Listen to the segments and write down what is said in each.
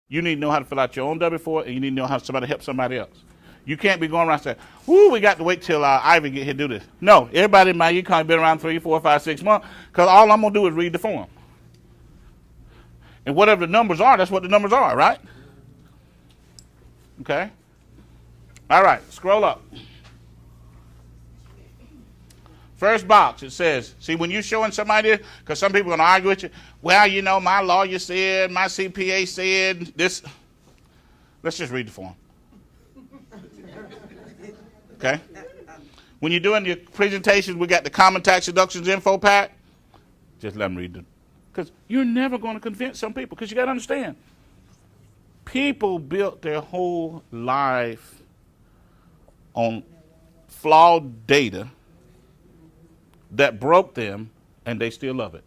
You need to know how to fill out your own W-4, and you need to know how somebody help somebody else. You can't be going around saying, "Woo, we got to wait till Ivy get here to do this." No, everybody in my econ been around 3, 4, 5, 6 months, because all I'm going to do is read the form. And whatever the numbers are, that's what the numbers are, right? Okay? All right, scroll up. First box, it says, see, when you're showing somebody this, because some people are going to argue with you, well, you know, my lawyer said, my CPA said this. Let's just read the form. Okay? When you're doing your presentations, we got the common tax deductions info pack. Just let them read it. Because you're never going to convince some people, because you got to understand, people built their whole life on flawed data that broke them, and they still love it.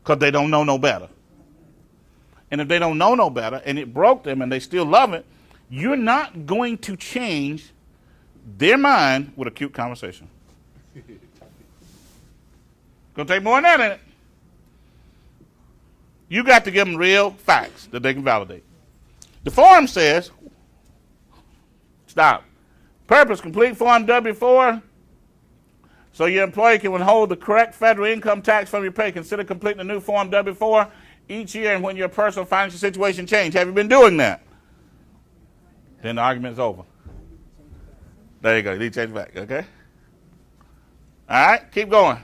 Because they don't know no better. And if they don't know no better, and it broke them, and they still love it, you're not going to change their mind with a cute conversation. Going to take more than that in it. You got to give them real facts that they can validate. The form says, stop. Purpose, complete Form W-4 so your employee can withhold the correct federal income tax from your pay. Consider completing a new Form W-4 each year and when your personal financial situation changes. Have you been doing that? Then the argument's over. There you go. You need to change back, okay? All right, keep going.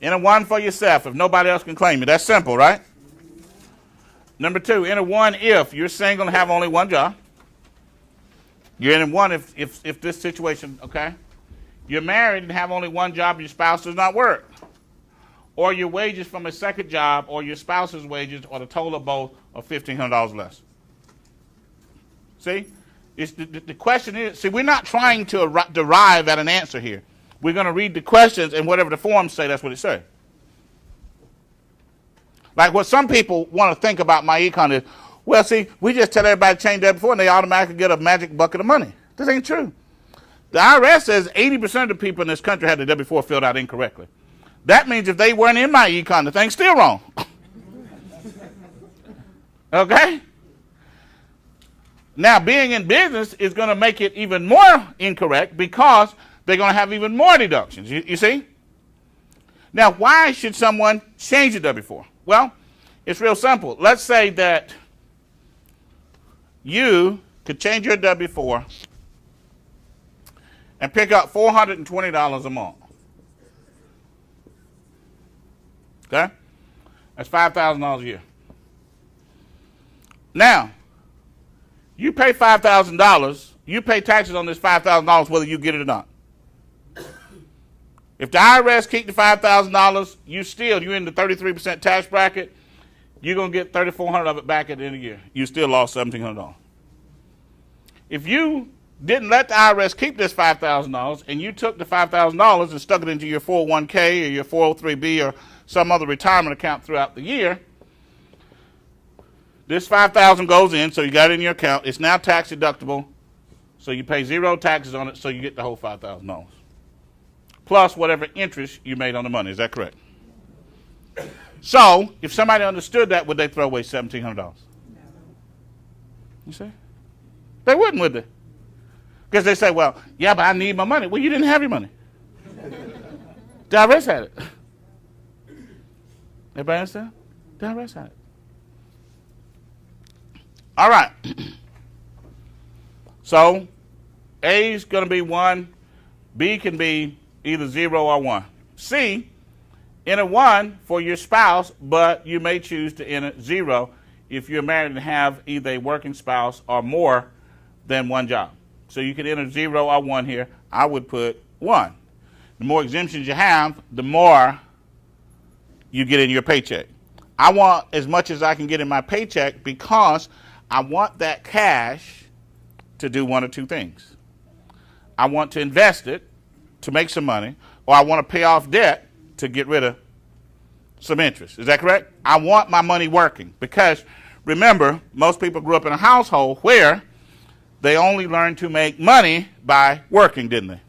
Enter one for yourself if nobody else can claim it. That's simple, right? Number 2, enter one if you're single and have only one job. You're entering one if this situation, okay? You're married and have only one job and your spouse does not work. Or your wages from a second job or your spouse's wages or the total of both are $1,500 less. See? The question is, see, we're not trying to derive at an answer here. We're going to read the questions, and whatever the forms say, that's what it says. Like what some people want to think about my econ is, well, see, we just tell everybody to change that before, and they automatically get a magic bucket of money. This ain't true. The IRS says 80% of the people in this country had the W-4 filled out incorrectly. That means if they weren't in my econ, the thing's still wrong. Okay? Now, being in business is going to make it even more incorrect because they're going to have even more deductions. You see? Now, why should someone change the W-4? Well, it's real simple. Let's say that you could change your W-4 and pick up $420 a month. Okay? That's $5,000 a year. Now, you pay $5,000, you pay taxes on this $5,000 whether you get it or not. If the IRS keep the $5,000, you're in the 33% tax bracket, you're going to get $3,400 of it back at the end of the year. You still lost $1,700. If you didn't let the IRS keep this $5,000 and you took the $5,000 and stuck it into your 401k or your 403b or some other retirement account throughout the year, this $5,000 goes in, so you got it in your account. It's now tax deductible, so you pay 0 taxes on it, so you get the whole $5,000. Plus whatever interest you made on the money. Is that correct? So, if somebody understood that, would they throw away $1,700? You see? They wouldn't, would they? Because they say, well, yeah, but I need my money. Well, you didn't have your money. The IRS had it. Everybody understand? The IRS had it. All right. So, A is going to be 1. B can be either 0 or 1. C, enter 1 for your spouse, but you may choose to enter 0 if you're married and have either a working spouse or more than one job. So you can enter 0 or 1 here. I would put 1. The more exemptions you have, the more you get in your paycheck. I want as much as I can get in my paycheck because I want that cash to do one or two things. I want to invest it to make some money, or I want to pay off debt to get rid of some interest. Is that correct? I want my money working because, remember, most people grew up in a household where they only learned to make money by working, didn't they?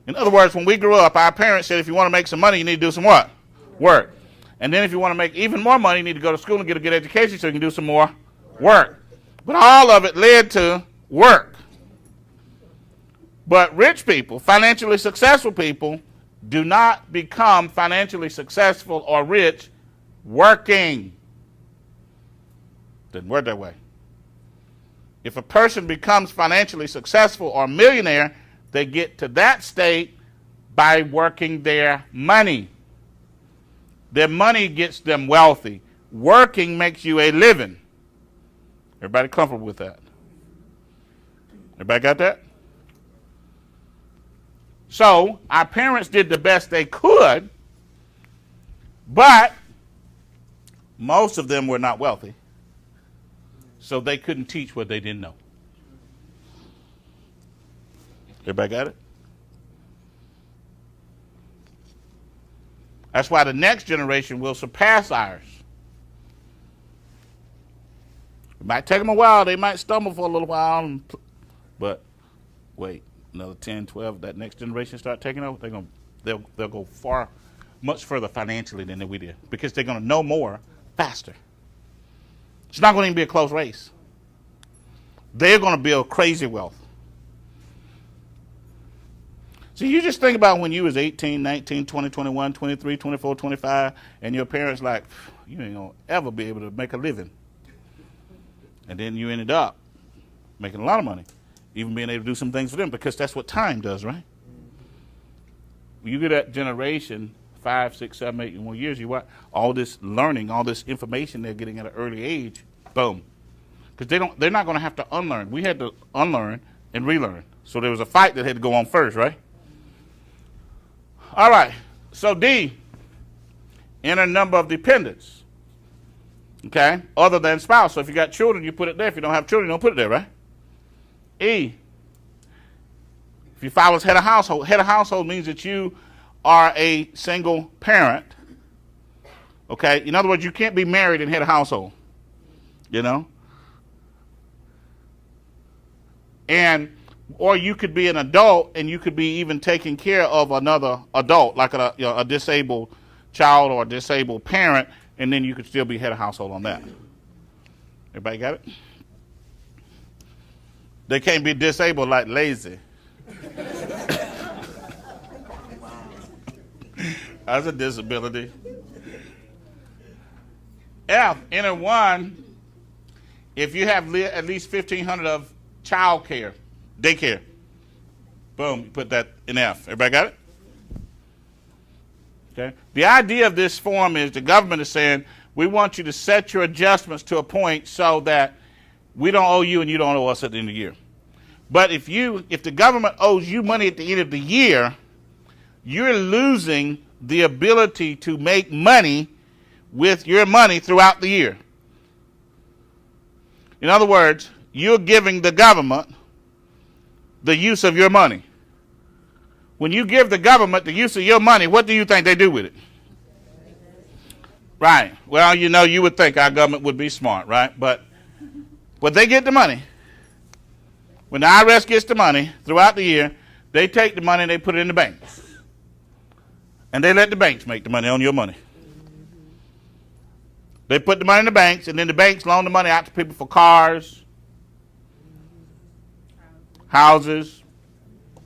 In other words, when we grew up, our parents said if you want to make some money, you need to do some what? Work. And then if you want to make even more money, you need to go to school and get a good education so you can do some more work. But all of it led to work. But rich people, financially successful people, do not become financially successful or rich working. Doesn't work that way. If a person becomes financially successful or a millionaire, they get to that state by working their money. Their money gets them wealthy. Working makes you a living. Everybody comfortable with that? Everybody got that? So our parents did the best they could, but most of them were not wealthy. So they couldn't teach what they didn't know. Everybody got it? That's why the next generation will surpass ours. It might take them a while. They might stumble for a little while. But wait, another 10, 12, that next generation start taking over, they'll go much further financially than we did because they're going to know more faster. It's not going to even be a close race. They're going to build crazy wealth. So you just think about when you was 18, 19, 20, 21, 23, 24, 25, and your parents like, you ain't going to ever be able to make a living. And then you ended up making a lot of money, even being able to do some things for them, because that's what time does, right? When you get that generation, 5, 6, 7, 8 more years, you want all this learning, all this information they're getting at an early age, boom. Because they're not going to have to unlearn. We had to unlearn and relearn. So there was a fight that had to go on first, right? All right. So D, enter number of dependents. Okay, other than spouse. So if you got children, you put it there. If you don't have children, you don't put it there, right? E, if you file as head of household. Head of household means that you are a single parent. Okay, in other words, you can't be married and head of household. You know? Or you could be an adult and you could be even taking care of another adult, like a disabled child or a disabled parent, and then you could still be head of household on that. Everybody got it? They can't be disabled like lazy. That's a disability. F, enter one, if you have at least 1,500 of child care, daycare. Boom, you put that in F. Everybody got it? Okay. The idea of this form is the government is saying, we want you to set your adjustments to a point so that we don't owe you and you don't owe us at the end of the year. But if the government owes you money at the end of the year, you're losing the ability to make money with your money throughout the year. In other words, you're giving the government the use of your money. When you give the government the use of your money, what do you think they do with it? Right. Well, you would think our government would be smart, right? But they get the money. When the IRS gets the money throughout the year, they take the money and they put it in the banks. And they let the banks make the money on your money. They put the money in the banks, and then the banks loan the money out to people for cars, houses,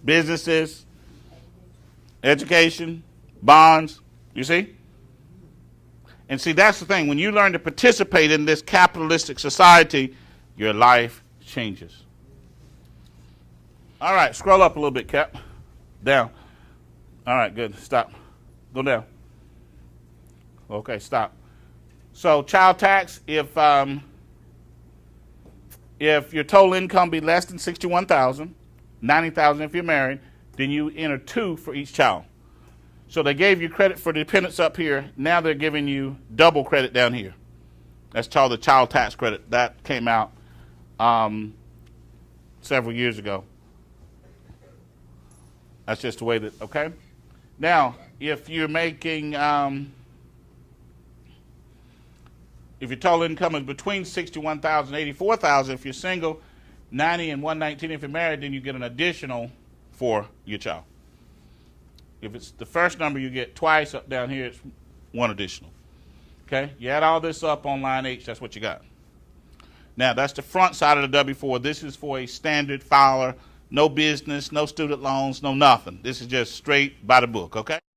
businesses, education, bonds, you see? And see, that's the thing. When you learn to participate in this capitalistic society, your life changes. All right, scroll up a little bit, Cap. Down. All right, good. Stop. Go down. Okay, stop. So child tax, if your total income be less than $61,000, $90,000 if you're married, then you enter 2 for each child. So they gave you credit for dependents up here. Now they're giving you double credit down here. That's called the child tax credit. That came out several years ago. That's just the way that, okay? Now, if you're making, if your total income is between $61,000 and $84,000, if you're single, $90,000 and $119,000 if you're married, then you get an additional for your child. If it's the first number you get twice, up down here it's one additional. Okay, you add all this up on line H, that's what you got. Now, that's the front side of the W-4. This is for a standard filer, no business, no student loans, no nothing. This is just straight by the book, okay?